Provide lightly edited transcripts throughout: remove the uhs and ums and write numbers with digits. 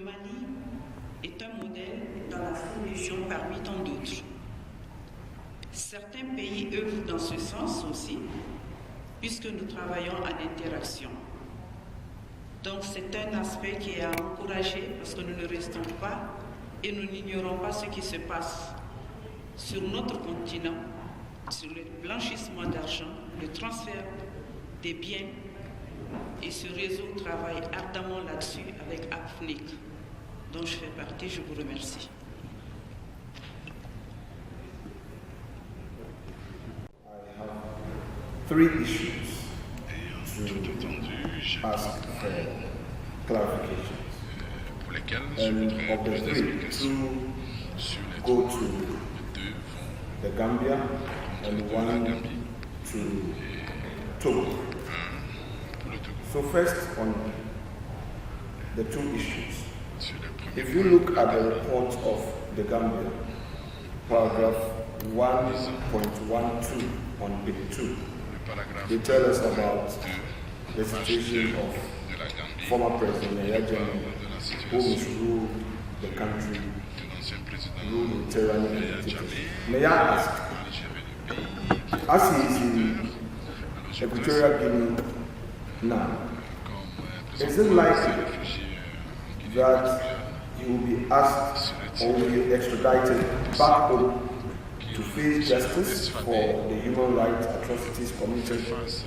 Mali est un modèle dans la sous-région parmi tant d'autres. Certains pays œuvrent dans ce sens aussi, puisque nous travaillons en interaction. Donc c'est un aspect qui est à encourager parce que nous ne restons pas et nous n'ignorons pas ce qui se passe sur notre continent, sur le blanchissement d'argent, le transfert des biens. Et ce réseau travaille ardemment là-dessus avec AFNIC, dont je fais partie. Je vous remercie. I have 3 issues to ask for clarifications. And of the 3, 2 go to the Gambia and 1 to Togo. So first on the 2 issues. If you look at the report of the Gambia, paragraph 1.12 on page 2, they tell us about the situation of former President Yahya Jammeh, who misruled the country, ruled with tyranny and dictatorship. May I ask, as he is in Equatorial Guinea now, is it likely that he will be asked or will be extradited back home to face justice for the human rights atrocities committed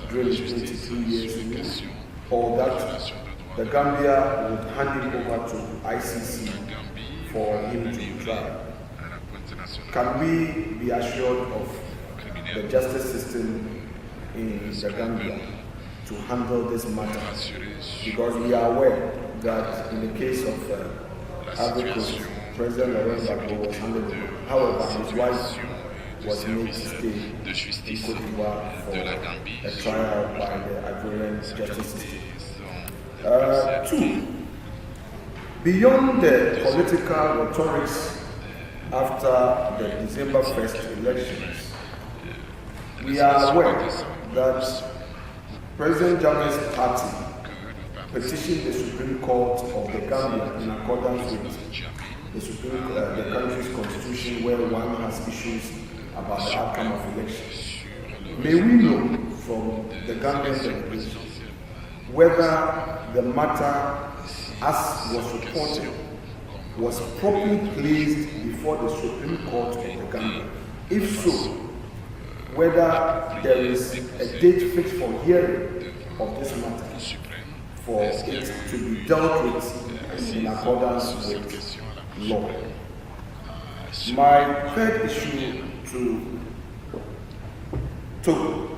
during his 23 years in, or that the Gambia would hand him over to ICC for him to be tried? Can we be assured of the justice system in the Gambia to handle this matter? Because we are aware that in the case of Ivory Coast, President Laurent Gbagbo was handed over. However, his wife was made to stay in Côte d'Ivoire for a trial by the Ivorian justice system. 2, beyond the political rhetorics after the December 1st elections, we are aware that President Jammeh's party petitioned the Supreme Court of the Gambia in accordance with the country's constitution, where one has issues about the outcome of elections. May we know from the Gambian delegation whether the matter, as was reported, was properly placed before the Supreme Court of the Gambia? If so, whether there is a date fixed for hearing of this matter for it to be dealt with in accordance with law. My third issue to Togo.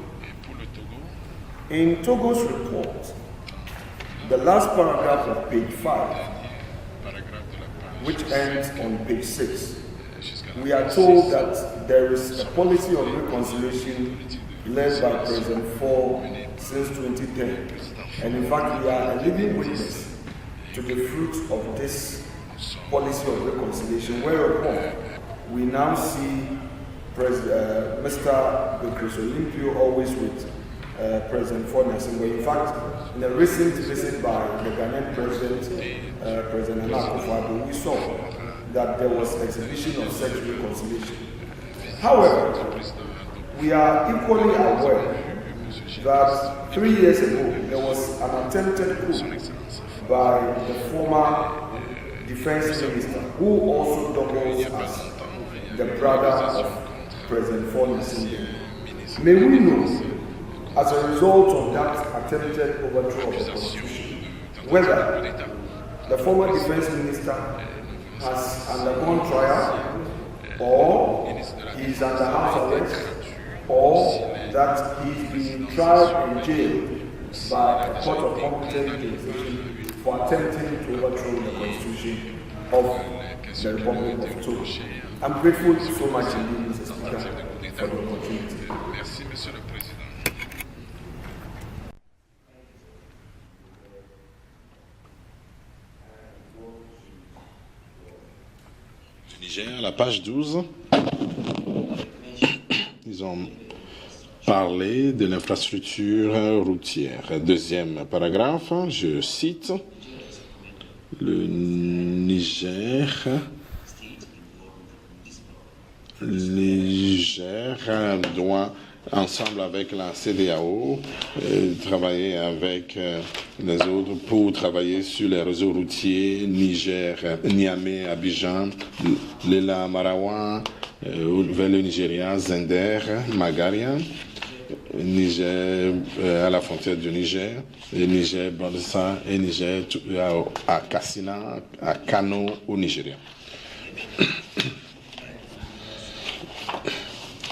In Togo's report, the last paragraph of page 5, which ends on page 6, we are told that there is a policy of reconciliation led by President Faure since 2010. And in fact, we are a living witness to the fruits of this policy of reconciliation, whereupon we now see Mr. Bekris Olympio always with President Faure Gnassingbé. In fact, in a recent visit by the Ghanaian President, President Nana Akufo-Addo, we saw that there was exhibition of such reconciliation. However, we are equally aware that 3 years ago there was an attempted coup by the former defense minister, who also doubles as the brother of President Faure Gnassingbé. May we know, as a result of that attempted overthrow of the constitution, whether the former defense minister has undergone trial, or he is under house arrest, or that he is being tried in jail by a court of competent jurisdiction for attempting to overthrow the constitution of the Republic of Togo. I'm grateful so much indeed, Mr. Speaker, for the opportunity. Merci, Monsieur le Président. Niger, la page 12, ils ont parlé de l'infrastructure routière. Deuxième paragraphe, je cite, le Niger doit, ensemble avec la CEDEAO, travailler avec les autres pour travailler sur les réseaux routiers Niger, Niamey, Abidjan, Lela, Marawa, vers le Nigeria, Zender, Magaria, Niger à la frontière du Niger, et Niger, Bandessa et Niger à Kassina, à Kano au Nigeria.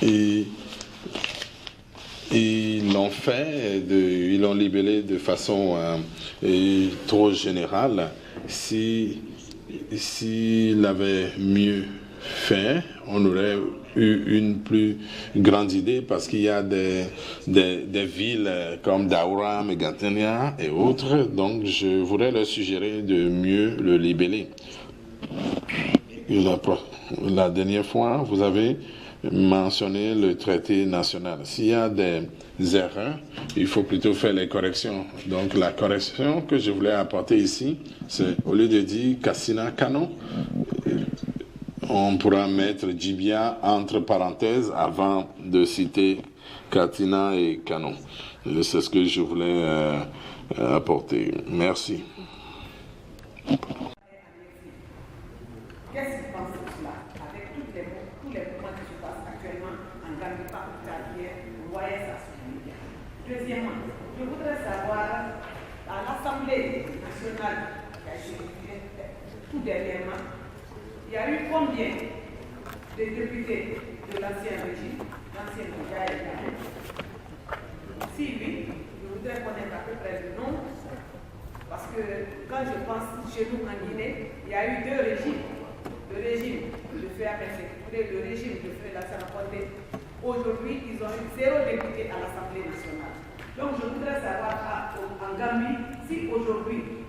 Et ils l'ont fait, ils l'ont libellé de façon trop générale. S'il avait mieux fait, on aurait eu une plus grande idée parce qu'il y a des villes comme Daoura, Megatania et autres. Donc, je voudrais leur suggérer de mieux le libeller. La dernière fois, vous avez mentionné le traité national. S'il y a des erreurs, il faut plutôt faire les corrections. Donc, la correction que je voulais apporter ici, c'est au lieu de dire Kassina Kano, on pourra mettre Djibia entre parenthèses avant de citer Katina et Kano. C'est ce que je voulais apporter. Merci. Qu'est-ce qu'ils pensent de cela? Avec tous les mouvements qui se passent actuellement en Gambie, pas au Tchad, vous voyez ça sur les médias. Deuxièmement, je voudrais savoir, à l'Assemblée nationale qui a été tout dernièrement, il y a eu combien de députés de l'ancien régime, l'ancien gouvernement? Si oui, je voudrais connaître à peu près le nom, parce que quand je pense chez nous en Guinée, il y a eu deux régimes. Le régime de faire persécuter, le régime de faire la Sarapondé. Aujourd'hui, ils ont eu 0 député à l'Assemblée nationale. Donc, je voudrais savoir en Gambie si aujourd'hui,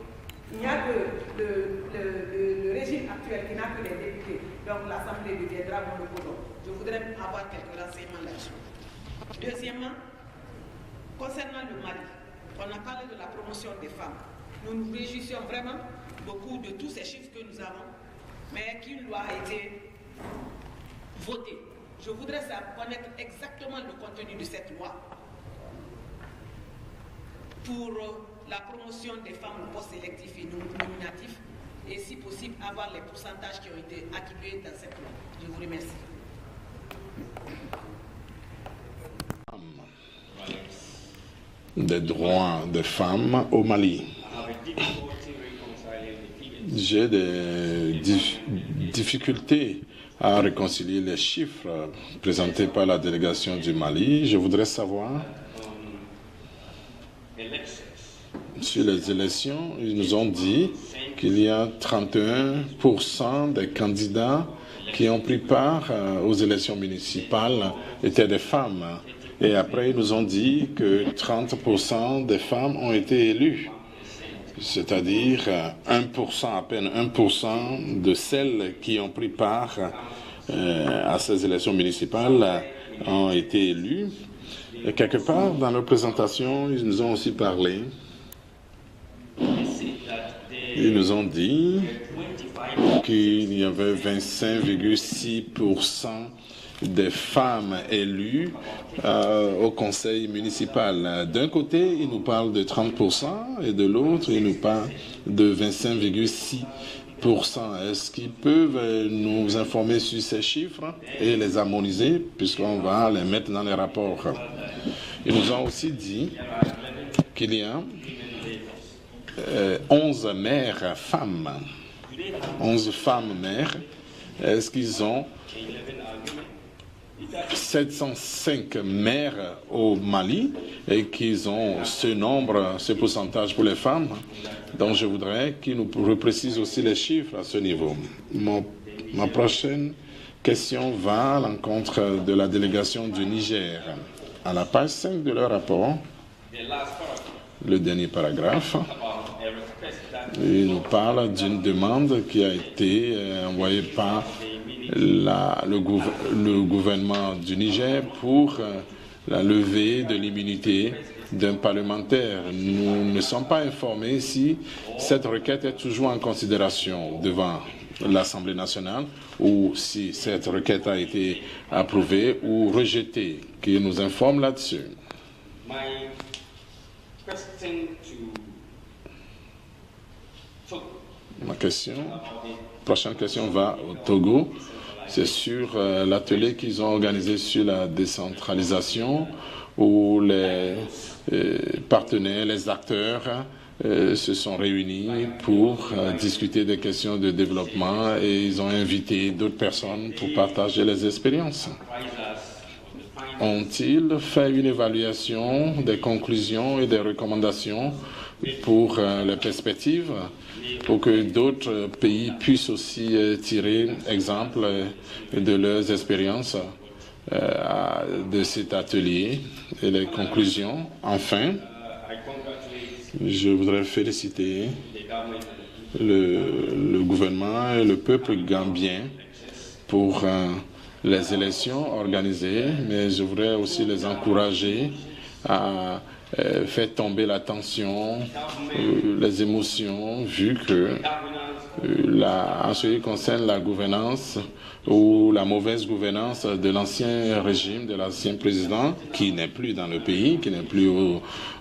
il n'y a que le régime actuel qui n'a que les députés. Donc, l'Assemblée deviendra monopole. Je voudrais avoir quelques renseignements là-dessus. Deuxièmement, concernant le Mali, on a parlé de la promotion des femmes. Nous nous réjouissons vraiment beaucoup de tous ces chiffres que nous avons, mais qu'une loi a été votée. Je voudrais connaître exactement le contenu de cette loi pour la promotion des femmes au poste électif et nominatif, et si possible avoir les pourcentages qui ont été attribués dans cette loi. Je vous remercie. Des droits des femmes au Mali. J'ai des difficultés à réconcilier les chiffres présentés par la délégation du Mali. Je voudrais savoir, sur les élections, ils nous ont dit qu'il y a 31% des candidats qui ont pris part aux élections municipales étaient des femmes. Et après, ils nous ont dit que 30% des femmes ont été élues. C'est-à-dire 1%, à peine 1% de celles qui ont pris part à ces élections municipales ont été élues. Et quelque part, dans leur présentation, ils nous ont aussi parlé. Ils nous ont dit qu'il y avait 25,6% des femmes élues au conseil municipal. D'un côté, ils nous parlent de 30% et de l'autre, ils nous parlent de 25,6%. Est-ce qu'ils peuvent nous informer sur ces chiffres et les harmoniser, puisqu'on va les mettre dans les rapports? Ils nous ont aussi dit qu'il y a 11 maires femmes. 11 femmes maires. Est-ce qu'ils ont 705 maires au Mali et qu'ils ont ce nombre, ce pourcentage pour les femmes? Donc je voudrais qu'ils nous reprécisent aussi les chiffres à ce niveau. Ma prochaine question va à l'encontre de la délégation du Niger. À la page 5 de leur rapport, le dernier paragraphe, il nous parle d'une demande qui a été envoyée par le gouvernement du Niger pour la levée de l'immunité d'un parlementaire. Nous ne sommes pas informés si cette requête est toujours en considération devant l'Assemblée nationale ou si cette requête a été approuvée ou rejetée. Qu'il nous informe là-dessus. Ma prochaine question va au Togo. C'est sur l'atelier qu'ils ont organisé sur la décentralisation où les partenaires, les acteurs se sont réunis pour discuter des questions de développement et ils ont invité d'autres personnes pour partager les expériences. Ont-ils fait une évaluation des conclusions et des recommandations pour les perspectives, pour que d'autres pays puissent aussi tirer exemple de leurs expériences de cet atelier et les conclusions? Enfin, je voudrais féliciter le gouvernement et le peuple gambien pour les élections organisées, mais je voudrais aussi les encourager à faire tomber la tension, les émotions, vu que en ce qui concerne la gouvernance ou la mauvaise gouvernance de l'ancien régime, de l'ancien président, qui n'est plus dans le pays, qui n'est plus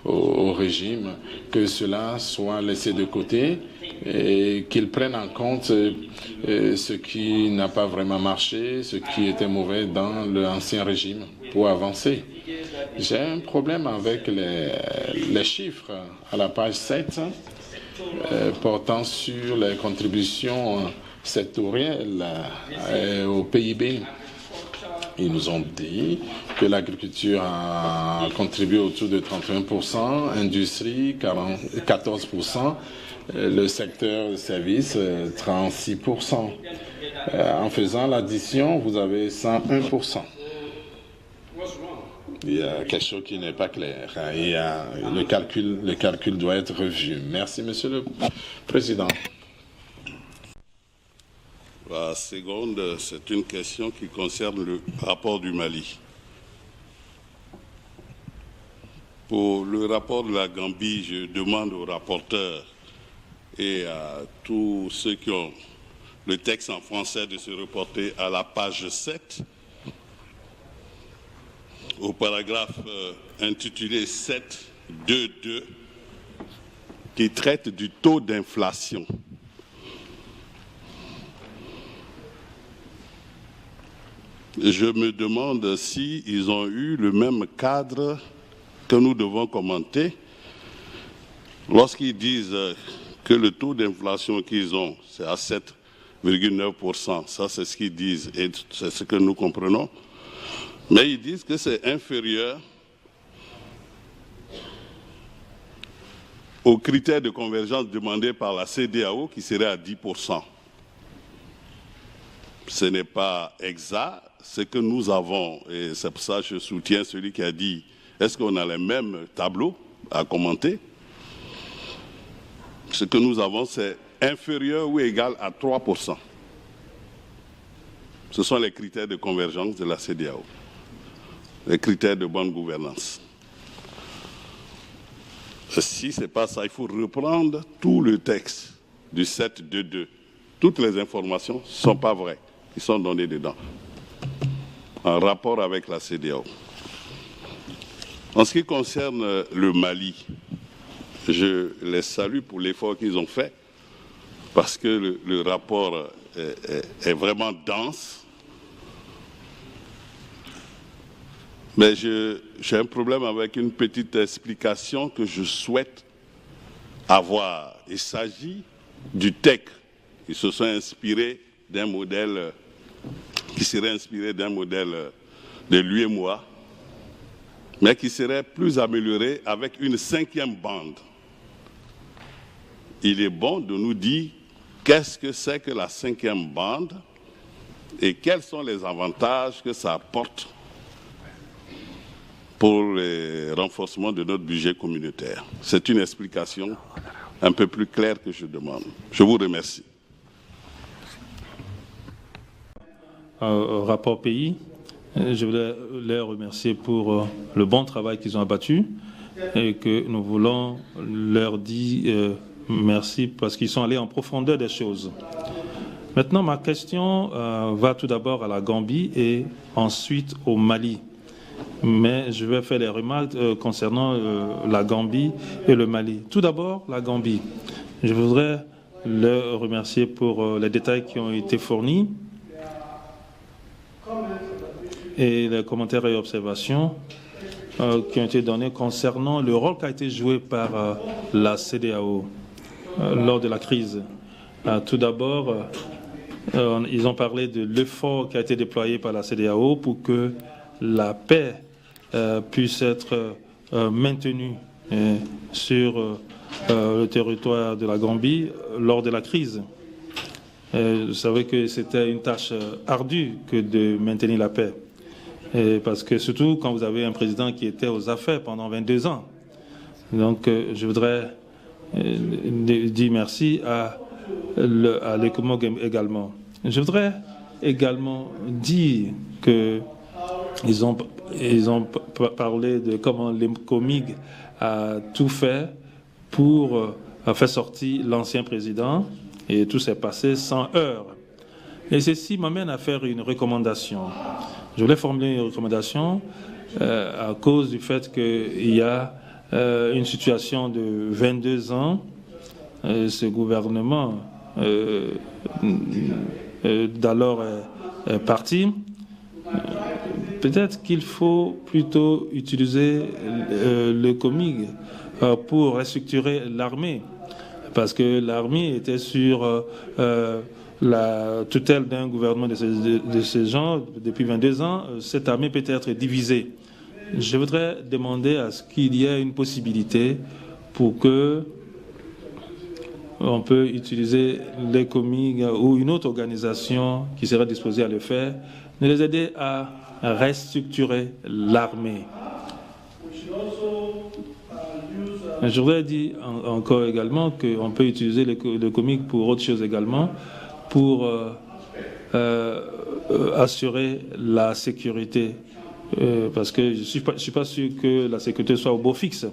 au régime, que cela soit laissé de côté et qu'ils prennent en compte ce qui n'a pas vraiment marché, ce qui était mauvais dans l'ancien régime pour avancer. J'ai un problème avec les chiffres à la page 7 portant sur les contributions sectorielles au PIB. Ils nous ont dit que l'agriculture a contribué autour de 31%, industrie 14%, le secteur de services 36%. En faisant l'addition, vous avez 101%. Il y a quelque chose qui n'est pas clair. Le calcul doit être revu. Merci, Monsieur le Président. La seconde, c'est une question qui concerne le rapport du Mali. Pour le rapport de la Gambie, je demande aux rapporteurs et à tous ceux qui ont le texte en français de se reporter à la page 7, au paragraphe intitulé 7.2.2, qui traite du taux d'inflation. Je me demande s'ils ont eu le même cadre que nous devons commenter lorsqu'ils disent que le taux d'inflation qu'ils ont, c'est à 7,9%. Ça, c'est ce qu'ils disent et c'est ce que nous comprenons. Mais ils disent que c'est inférieur aux critères de convergence demandés par la CEDEAO qui serait à 10%. Ce n'est pas exact. Ce que nous avons, et c'est pour ça que je soutiens celui qui a dit, est-ce qu'on a les mêmes tableaux à commenter? Ce que nous avons, c'est inférieur ou égal à 3%. Ce sont les critères de convergence de la CEDEAO, les critères de bonne gouvernance. Si ce n'est pas ça, il faut reprendre tout le texte du 7.2.2. Toutes les informations ne sont pas vraies, ils sont données dedans, en rapport avec la CEDEAO. En ce qui concerne le Mali, je les salue pour l'effort qu'ils ont fait, parce que le rapport est vraiment dense. Mais j'ai un problème avec une petite explication que je souhaite avoir. Il s'agit du TEC. Ils se sont inspirés d'un modèle qui serait inspiré d'un modèle de l'UEMOA, mais qui serait plus amélioré avec une 5e bande. Il est bon de nous dire qu'est-ce que c'est que la 5e bande et quels sont les avantages que ça apporte pour le renforcement de notre budget communautaire. C'est une explication un peu plus claire que je demande. Je vous remercie. Rapport pays, je voulais les remercier pour le bon travail qu'ils ont abattu. et que nous voulons leur dire merci parce qu'ils sont allés en profondeur des choses. Maintenant, ma question va tout d'abord à la Gambie et ensuite au Mali. Mais je vais faire les remarques concernant la Gambie et le Mali. Tout d'abord, la Gambie. Je voudrais le remercier pour les détails qui ont été fournis et les commentaires et observations qui ont été donnés concernant le rôle qui a été joué par la CEDEAO lors de la crise. Tout d'abord, ils ont parlé de l'effort qui a été déployé par la CEDEAO pour que la paix puisse être maintenue sur le territoire de la Gambie lors de la crise. Vous savez que c'était une tâche ardue que de maintenir la paix. Parce que surtout quand vous avez un président qui était aux affaires pendant 22 ans. Donc je voudrais dire merci à l'ECOMOG également. Je voudrais également dire qu'ils ont parlé de comment l'ECOMIG a tout fait pour faire sortir l'ancien président et tout s'est passé sans heurts. Et ceci m'amène à faire une recommandation. Je voulais formuler une recommandation à cause du fait qu'il y a une situation de 22 ans. Ce gouvernement d'alors est parti. Peut-être qu'il faut plutôt utiliser le COMIG pour restructurer l'armée, parce que l'armée était sur la tutelle d'un gouvernement de ces gens depuis 22 ans. Cette armée peut être divisée. Je voudrais demander à ce qu'il y ait une possibilité pour que on peut utiliser les COMIG ou une autre organisation qui serait disposée à le faire, de les aider à restructurer l'armée. Je voudrais dire encore également qu'on peut utiliser le COMIG pour autre chose également, pour assurer la sécurité, parce que je suis pas sûr que la sécurité soit au beau fixe.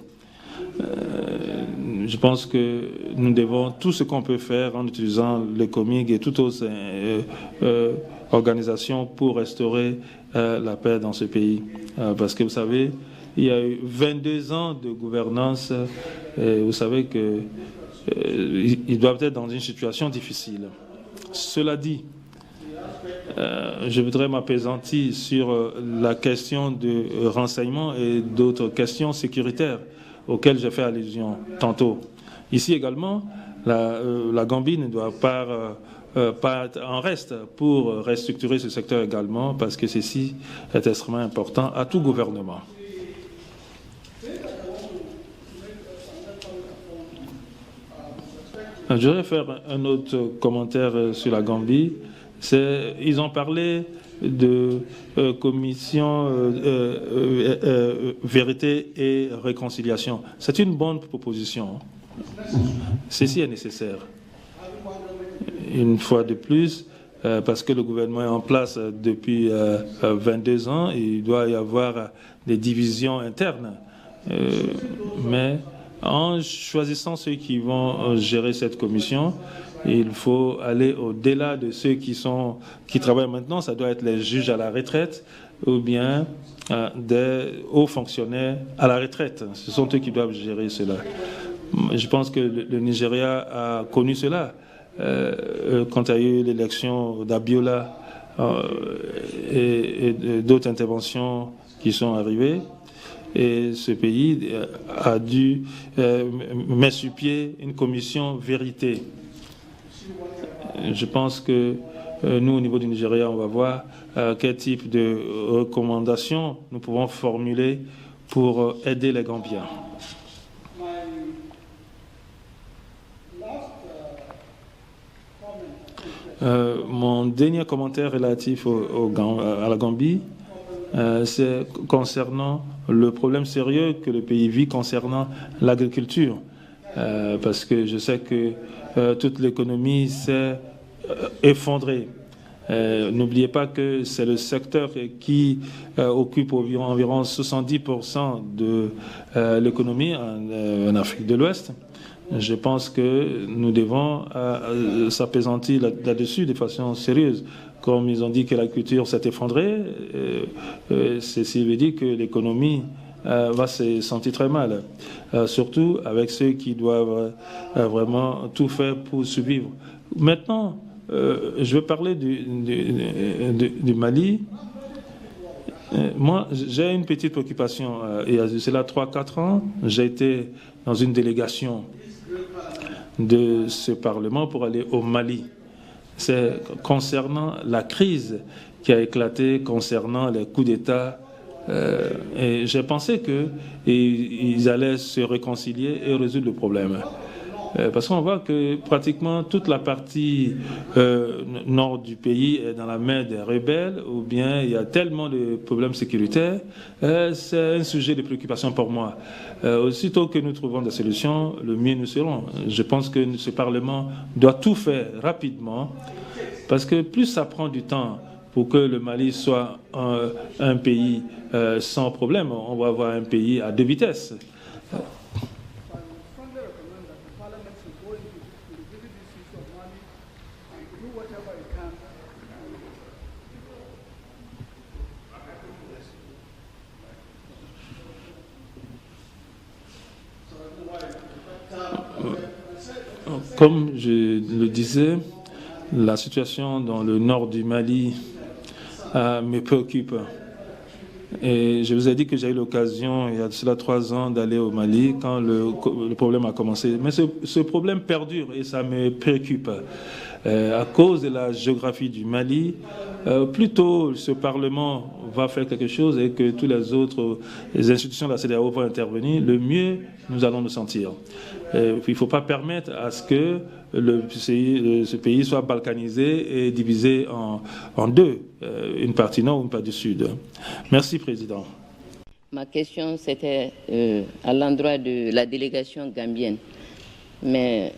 Je pense que nous devons tout ce qu'on peut faire en utilisant le COMIG et toute autre organisation pour restaurer la paix dans ce pays. Parce que vous savez, il y a eu 22 ans de gouvernance et vous savez qu'ils doivent être dans une situation difficile. Cela dit, je voudrais m'appesantir sur la question de renseignement et d'autres questions sécuritaires auxquelles j'ai fait allusion tantôt. Ici également, la Gambie ne doit pas être en reste pour restructurer ce secteur également, parce que ceci est extrêmement important à tout gouvernement. Je voudrais faire un autre commentaire sur la Gambie. Ils ont parlé de commission vérité et réconciliation. C'est une bonne proposition. Ceci est nécessaire. Une fois de plus, parce que le gouvernement est en place depuis 22 ans, il doit y avoir des divisions internes. Mais en choisissant ceux qui vont gérer cette commission, il faut aller au-delà de ceux qui travaillent maintenant. Ça doit être les juges à la retraite ou bien des hauts fonctionnaires à la retraite. Ce sont eux qui doivent gérer cela. Je pense que le Nigeria a connu cela. Quand il y a eu l'élection d'Abiola et d'autres interventions qui sont arrivées, et ce pays a dû mettre sur pied une commission vérité. Je pense que nous, au niveau du Nigeria, on va voir quel type de recommandations nous pouvons formuler pour aider les Gambiens. Mon dernier commentaire relatif à la Gambie, c'est concernant le problème sérieux que le pays vit concernant l'agriculture. Parce que je sais que toute l'économie s'est effondrée. N'oubliez pas que c'est le secteur qui occupe environ 70% de l'économie en Afrique de l'Ouest. Je pense que nous devons s'apaisantir là-dessus de façon sérieuse. Comme ils ont dit que la culture s'est effondrée, ceci veut dire que l'économie va se sentir très mal, surtout avec ceux qui doivent vraiment tout faire pour survivre. Maintenant, je veux parler du Mali. Moi, j'ai une petite préoccupation. Il y a cela 3-4 ans, j'ai été dans une délégation de ce Parlement pour aller au Mali. C'est concernant la crise qui a éclaté, concernant les coups d'État. Et j'ai pensé qu'ils allaient se réconcilier et résoudre le problème. Parce qu'on voit que pratiquement toute la partie nord du pays est dans la main des rebelles, ou bien il y a tellement de problèmes sécuritaires. C'est un sujet de préoccupation pour moi. Aussitôt que nous trouvons des solutions, le mieux nous serons. Je pense que ce Parlement doit tout faire rapidement, parce que plus ça prend du temps pour que le Mali soit un pays sans problème, on va avoir un pays à deux vitesses. Comme je le disais, la situation dans le nord du Mali me préoccupe. Et je vous ai dit que j'ai eu l'occasion, il y a de cela 3 ans, d'aller au Mali quand le problème a commencé. Mais ce problème perdure et ça me préoccupe. À cause de la géographie du Mali, plutôt ce Parlement va faire quelque chose et que toutes les institutions de la CEDEAO vont intervenir, le mieux nous allons nous sentir. Il ne faut pas permettre à ce que ce pays soit balkanisé et divisé en deux, une partie nord, une partie sud. Merci, Président. Ma question, c'était à l'endroit de la délégation gambienne. Mais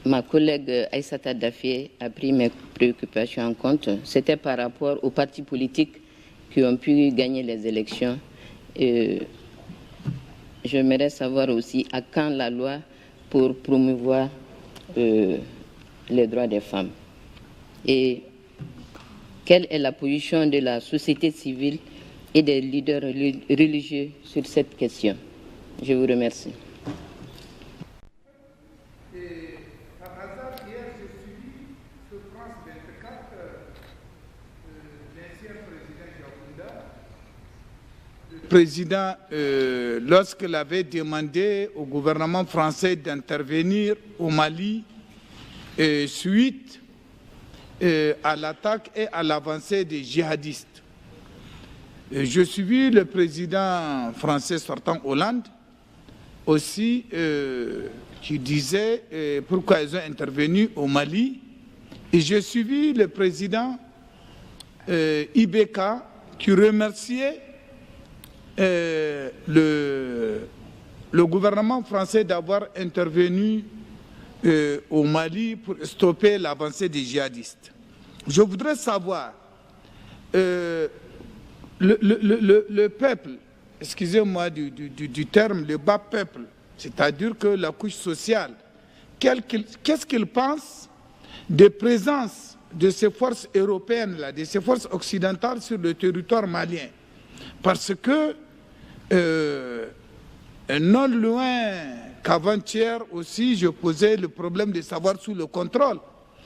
ma collègue Aïssata Daffé a pris mes préoccupations en compte. C'était par rapport aux partis politiques qui ont pu gagner les élections. J'aimerais savoir aussi à quand la loi pour promouvoir les droits des femmes. Et quelle est la position de la société civile et des leaders religieux sur cette question? Je vous remercie. Président, lorsqu'il avait demandé au gouvernement français d'intervenir au Mali suite à l'attaque et à l'avancée des djihadistes. Je suivis le président français sortant Hollande aussi qui disait pourquoi ils ont intervenu au Mali. Et j'ai suivi le président Ibeka qui remerciait le gouvernement français d'avoir intervenu au Mali pour stopper l'avancée des djihadistes. Je voudrais savoir, le peuple, excusez-moi du terme, le bas peuple, c'est-à-dire que la couche sociale, qu'est-ce qu'il pense des présences de ces forces européennes-là, de ces forces occidentales sur le territoire malien? Parce que non loin qu'avant-hier aussi, je posais le problème de savoir sous le contrôle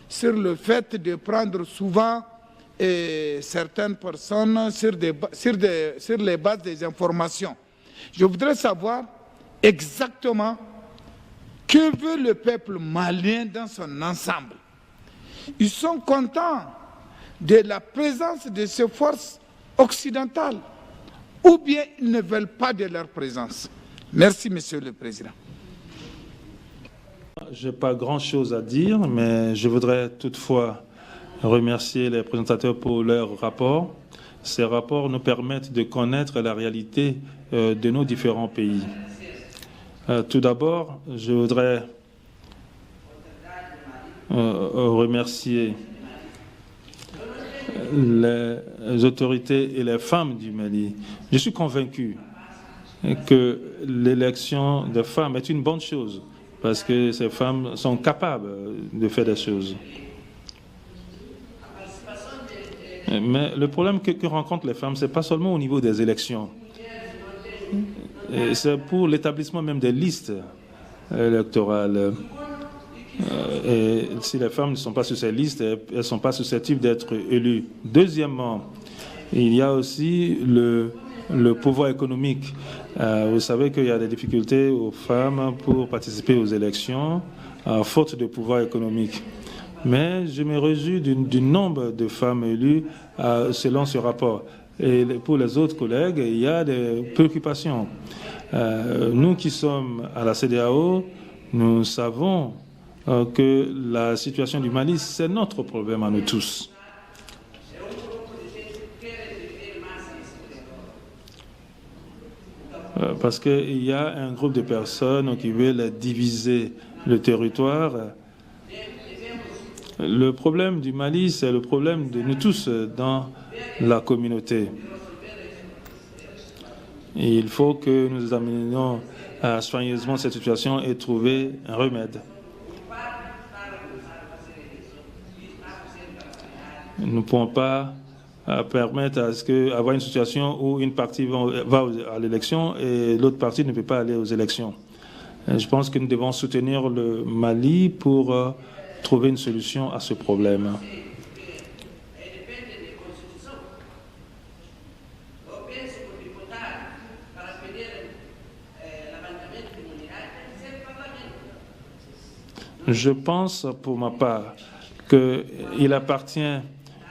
sur le fait de prendre souvent certaines personnes sur les bases des informations. Je voudrais savoir exactement que veut le peuple malien dans son ensemble. Ils sont contents de la présence de ces forces occidentales ou bien ils ne veulent pas de leur présence. Merci, Monsieur le Président. Je n'ai pas grand-chose à dire, mais je voudrais toutefois remercier les présentateurs pour leur rapport. Ces rapports nous permettent de connaître la réalité de nos différents pays. Tout d'abord, je voudrais remercier les autorités et les femmes du Mali. Je suis convaincu que l'élection de femmes est une bonne chose parce que ces femmes sont capables de faire des choses. Mais le problème que rencontrent les femmes, ce n'est pas seulement au niveau des élections. C'est pour l'établissement même des listes électorales. Et si les femmes ne sont pas sur ces listes, elles ne sont pas susceptibles d'être élues. Deuxièmement, il y a aussi le pouvoir économique. Vous savez qu'il y a des difficultés aux femmes pour participer aux élections, faute de pouvoir économique. Mais je me réjouis du nombre de femmes élues selon ce rapport. Et pour les autres collègues, il y a des préoccupations. Nous qui sommes à la CEDEAO, nous savons que la situation du Mali, c'est notre problème à nous tous. Parce qu'il y a un groupe de personnes qui veulent diviser le territoire. Le problème du Mali, c'est le problème de nous tous dans la communauté. Et il faut que nous examinions soigneusement cette situation et trouver un remède. Nous ne pouvons pas permettre d'avoir une situation où une partie va à l'élection et l'autre partie ne peut pas aller aux élections. Je pense que nous devons soutenir le Mali pour trouver une solution à ce problème. Je pense, pour ma part, qu'il appartient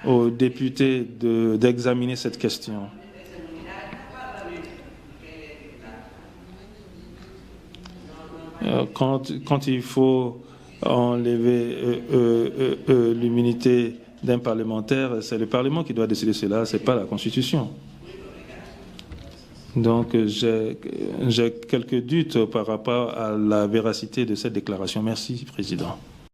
aux députés d'examiner cette question. Quand il faut enlever l'immunité d'un parlementaire, c'est le Parlement qui doit décider cela, ce n'est pas la Constitution. Donc j'ai quelques doutes par rapport à la véracité de cette déclaration. Merci, Président.